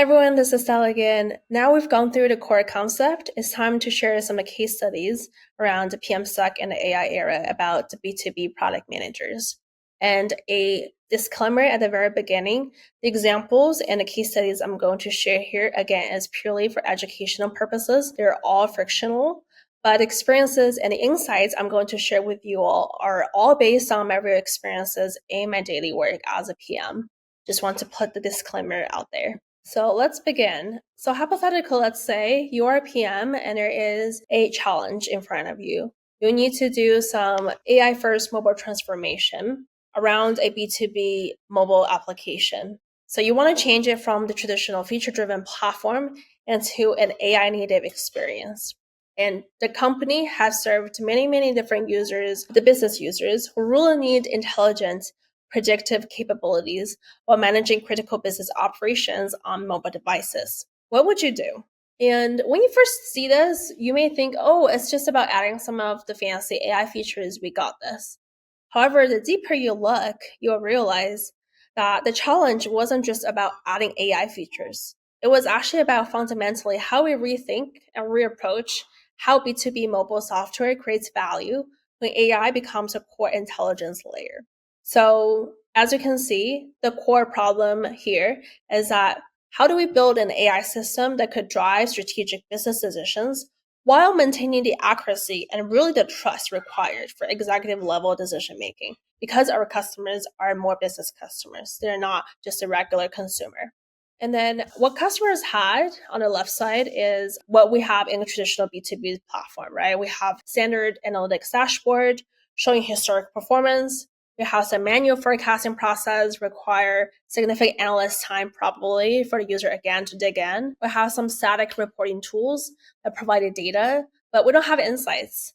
Hi everyone, this is Stella again. Now we've gone through the core concept, it's time to share some case studies around the PM Suck and the AI era about the B2B product managers. And a disclaimer at the very beginning, the examples and the case studies I'm going to share here again is purely for educational purposes. They're all frictional, but experiences and the insights I'm going to share with you all are all based on my real experiences in my daily work as a PM. Just want to put the disclaimer out there. So let's begin. So hypothetical, let's say you are a PM and there is a challenge in front of you. You need to do some AI first mobile transformation around a B2B mobile application. So you want to change it from the traditional feature driven platform into an AI native experience. And the company has served many different users, the business users who really need intelligent predictive capabilities while managing critical business operations on mobile devices. What would you do? And when you first see this, you may think, oh, it's just about adding some of the fancy AI features. We got this. However, the deeper you look, you'll realize that the challenge wasn't just about adding AI features. It was actually about fundamentally how we rethink and reapproach how B2B mobile software creates value when AI becomes a core intelligence layer. So as you can see, the core problem here is that how do we build an AI system that could drive strategic business decisions while maintaining the accuracy and really the trust required for executive level decision making? Because our customers are more business customers, they're not just a regular consumer. And then what customers had on the left side is what we have in a traditional B2B platform, right? We have standard analytics dashboard showing historic performance. We have some manual forecasting process require significant analyst time probably for the user again to dig in. We have some static reporting tools that provide the data, but we don't have insights.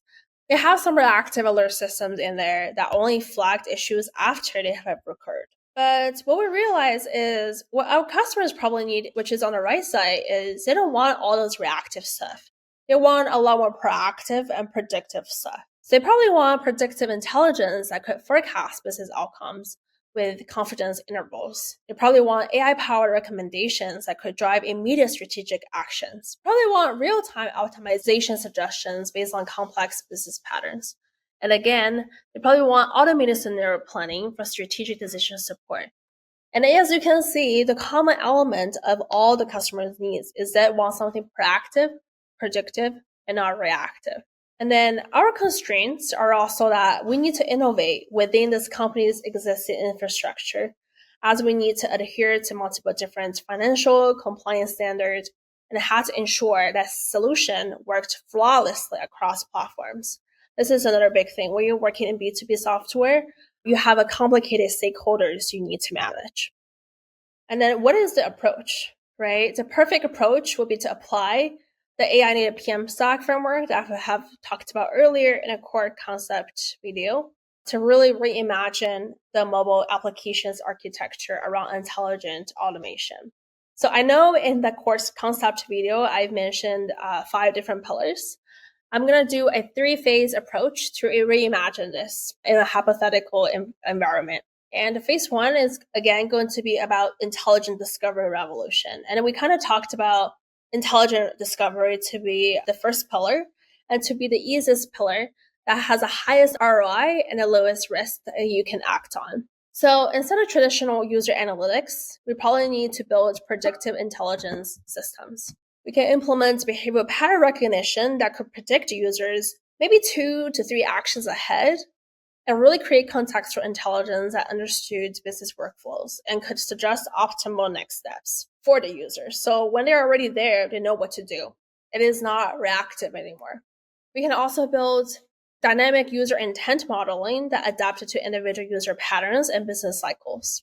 We have some reactive alert systems in there that only flagged issues after they have occurred. But what we realize is what our customers probably need, which is on the right side, is they don't want all those reactive stuff. They want a lot more proactive and predictive stuff. So they probably want predictive intelligence that could forecast business outcomes with confidence intervals. They probably want AI-powered recommendations that could drive immediate strategic actions. Probably want real-time optimization suggestions based on complex business patterns. And again, they probably want automated scenario planning for strategic decision support. And as you can see, the common element of all the customers' needs is that want something proactive, predictive, and not reactive. And then our constraints are also that we need to innovate within this company's existing infrastructure, as we need to adhere to multiple different financial compliance standards and how to ensure that solution worked flawlessly across platforms. This is another big thing. When you're working in B2B software, you have a complicated stakeholders you need to manage. And then what is the approach, right? The perfect approach would be to apply the AI-native PM stack framework that I have talked about earlier in a core concept video to really reimagine the mobile applications architecture around intelligent automation. So I know in the course concept video, I've mentioned 5 different pillars. I'm going to do a 3-phase approach to reimagine this in a hypothetical environment. And phase 1 is, again, going to be about intelligent discovery revolution. And we kind of talked about intelligent discovery to be the first pillar and to be the easiest pillar that has the highest ROI and the lowest risk that you can act on. So instead of traditional user analytics, we probably need to build predictive intelligence systems. We can implement behavioral pattern recognition that could predict users maybe 2 to 3 actions ahead and really create contextual intelligence that understood business workflows and could suggest optimal next steps for the user. So when they're already there, they know what to do. It is not reactive anymore. We can also build dynamic user intent modeling that adapted to individual user patterns and business cycles.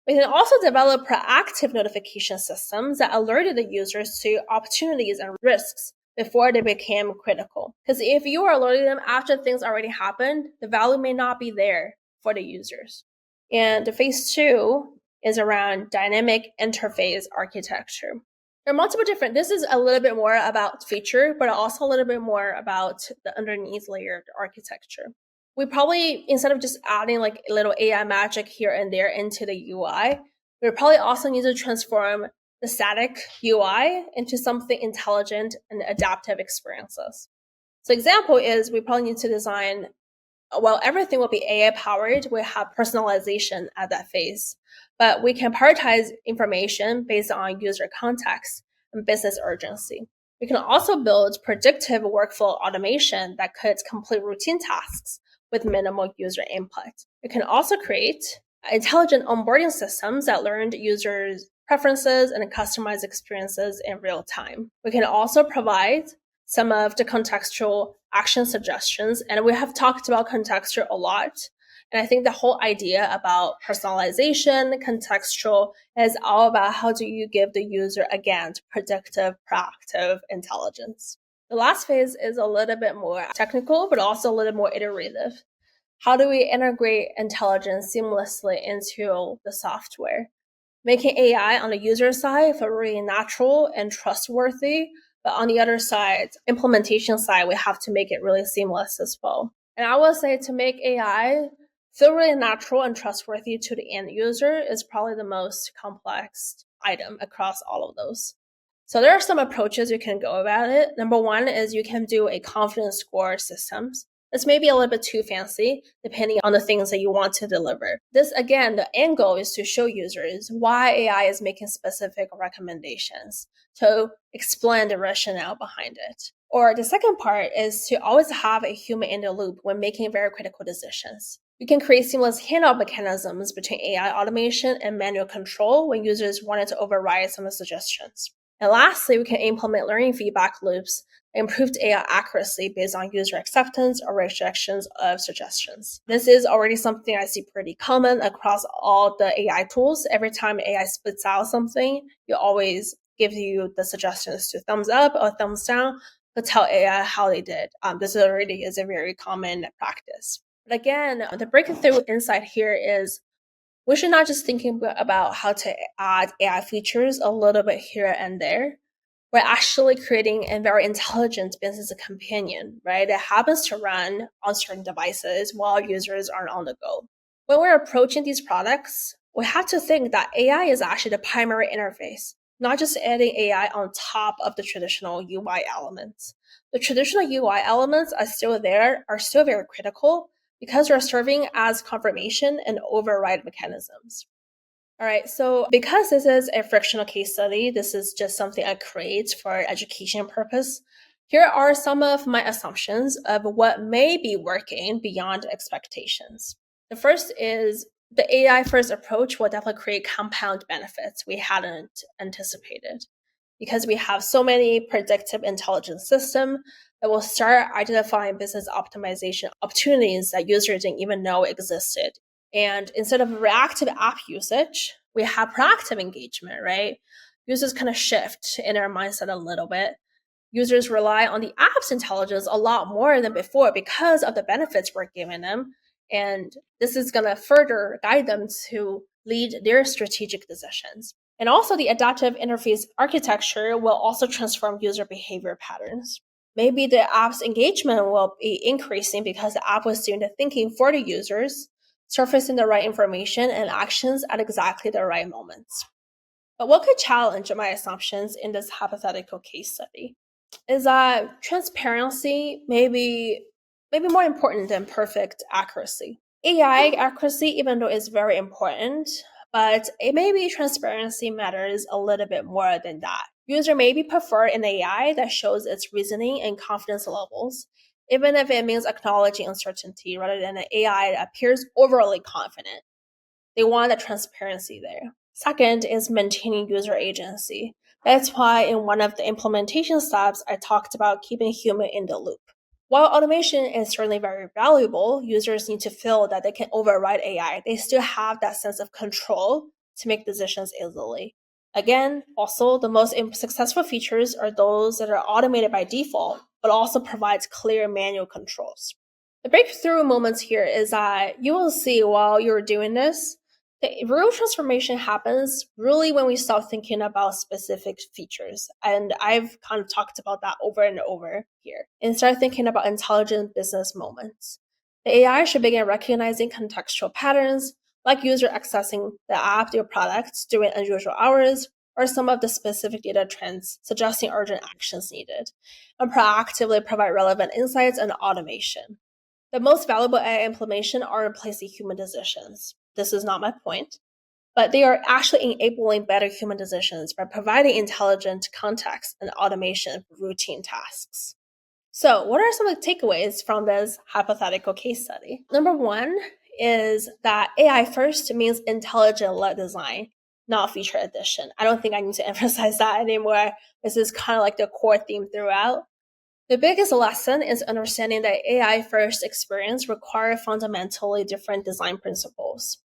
We can also develop proactive notification systems that alerted the users to opportunities and risks before they became critical. Because if you are alerting them after things already happened, the value may not be there for the users. And the phase 2 is around dynamic interface architecture. There are multiple different, this is a little bit more about feature, but also a little bit more about the underneath layer of the architecture. We probably, instead of just adding like a little AI magic here and there into the UI, we probably also need to transform the static UI into something intelligent and adaptive experiences. So example is we probably need to design, well, everything will be AI powered. We have personalization at that phase, but we can prioritize information based on user context and business urgency. We can also build predictive workflow automation that could complete routine tasks with minimal user input. We can also create intelligent onboarding systems that learn users' preferences and customize experiences in real time. We can also provide some of the contextual action suggestions, and we have talked about contextual a lot. And I think the whole idea about personalization, contextual, is all about how do you give the user, again, predictive, proactive intelligence. The last phase is a little bit more technical, but also a little more iterative. How do we integrate intelligence seamlessly into the software? Making AI on the user side feel really natural and trustworthy, but on the other side, implementation side, we have to make it really seamless as well. And I will say to make AI feel really natural and trustworthy to the end user is probably the most complex item across all of those. So there are some approaches you can go about it. Number one is you can do a confidence score systems. This may be a little bit too fancy, depending on the things that you want to deliver. This, again, the end goal is to show users why AI is making specific recommendations, to explain the rationale behind it. Or the second part is to always have a human in the loop when making very critical decisions. You can create seamless handoff mechanisms between AI automation and manual control when users wanted to override some of the suggestions. And lastly, we can implement learning feedback loops, improved AI accuracy based on user acceptance or rejections of suggestions. This is already something I see pretty common across all the AI tools. Every time AI spits out something, it always gives you the suggestions to thumbs up or thumbs down to tell AI how they did. This already is a very common practice. But again, the breakthrough insight here is we should not just thinking about how to add AI features a little bit here and there. We're actually creating a very intelligent business companion, right? That happens to run on certain devices while users are on the go. When we're approaching these products, we have to think that AI is actually the primary interface, not just adding AI on top of the traditional UI elements. The traditional UI elements are still there, are still very critical, because they're serving as confirmation and override mechanisms. All right, so because this is a frictional case study, this is just something I create for education purpose. Here are some of my assumptions of what may be working beyond expectations. The first is the AI first approach will definitely create compound benefits we hadn't anticipated, because we have so many predictive intelligence systems that will start identifying business optimization opportunities that users didn't even know existed. And instead of reactive app usage, we have proactive engagement, right? Users kind of shift in their mindset a little bit. Users rely on the app's intelligence a lot more than before because of the benefits we're giving them. And this is going to further guide them to lead their strategic decisions. And also, the adaptive interface architecture will also transform user behavior patterns. Maybe the app's engagement will be increasing because the app was doing the thinking for the users, surfacing the right information and actions at exactly the right moments. But what could challenge my assumptions in this hypothetical case study is that transparency may be more important than perfect accuracy. AI accuracy, even though it's very important, but it may be transparency matters a little bit more than that. User maybe prefer an AI that shows its reasoning and confidence levels, even if it means acknowledging uncertainty rather than an AI that appears overly confident. They want that transparency there. Second is maintaining user agency. That's why in one of the implementation steps, I talked about keeping human in the loop. While automation is certainly very valuable, users need to feel that they can override AI. They still have that sense of control to make decisions easily. Again, also, the most successful features are those that are automated by default, but also provides clear manual controls. The breakthrough moments here is that you will see while you're doing this, the real transformation happens really when we start thinking about specific features. And I've kind of talked about that over and over here. And start thinking about intelligent business moments. The AI should begin recognizing contextual patterns, like user accessing the app, your products during unusual hours, or some of the specific data trends suggesting urgent actions needed, and proactively provide relevant insights and automation. The most valuable AI implementation are replacing human decisions. This is not my point, but they are actually enabling better human decisions by providing intelligent context and automation for routine tasks. So, what are some of the takeaways from this hypothetical case study? Number one is that AI first means intelligent led design, not feature addition. I don't think I need to emphasize that anymore. This is kind of like the core theme throughout. The biggest lesson is understanding that AI first experience require fundamentally different design principles.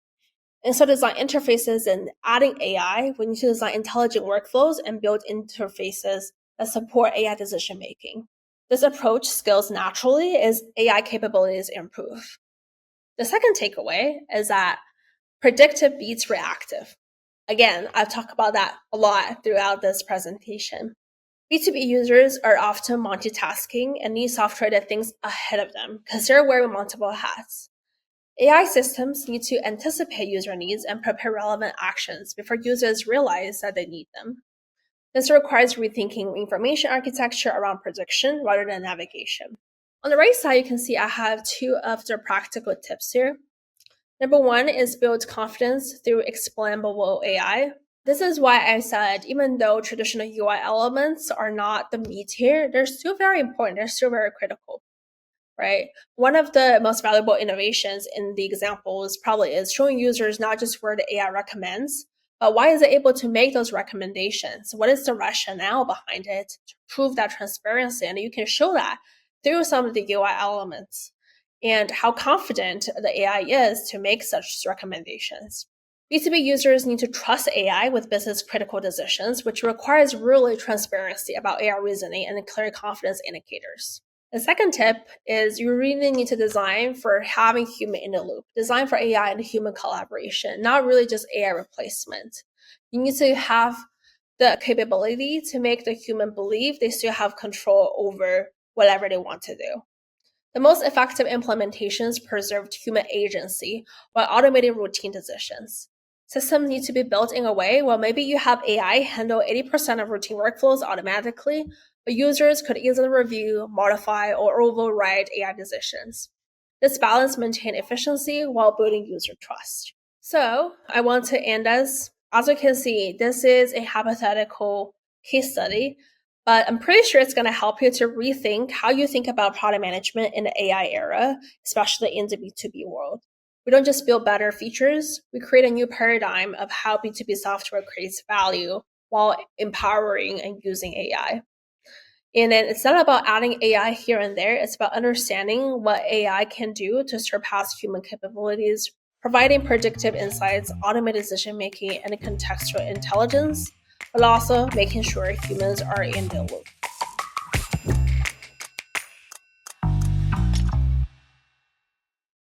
Instead of design interfaces and adding AI, we need to design intelligent workflows and build interfaces that support AI decision making. This approach scales naturally as AI capabilities improve. The second takeaway is that predictive beats reactive. Again, I've talked about that a lot throughout this presentation. B2B users are often multitasking and need software that thinks ahead of them because they're wearing multiple hats. AI systems need to anticipate user needs and prepare relevant actions before users realize that they need them. This requires rethinking information architecture around prediction rather than navigation. On the right side, you can see I have two of the practical tips here. Number one is build confidence through explainable AI. This is why I said, even though traditional UI elements are not the meat here, they're still very important. They're still very critical, right? One of the most valuable innovations in the examples probably is showing users not just where the AI recommends, but why is it able to make those recommendations? What is the rationale behind it to prove that transparency? And you can show that through some of the UI elements and how confident the AI is to make such recommendations. B2B users need to trust AI with business critical decisions, which requires really transparency about AI reasoning and clear confidence indicators. The second tip is you really need to design for having human in the loop, design for AI and human collaboration, not really just AI replacement. You need to have the capability to make the human believe they still have control over whatever they want to do. The most effective implementations preserved human agency while automating routine decisions. Systems need to be built in a way where maybe you have AI handle 80% of routine workflows automatically, but users could easily review, modify, or override AI decisions. This balance maintains efficiency while building user trust. So I want to end as you can see, this is a hypothetical case study, but I'm pretty sure it's going to help you to rethink how you think about product management in the AI era, especially in the B2B world. We don't just build better features, we create a new paradigm of how B2B software creates value while empowering and using AI. And then it's not about adding AI here and there, it's about understanding what AI can do to surpass human capabilities, providing predictive insights, automated decision making, and contextual intelligence, but also making sure humans are in the loop.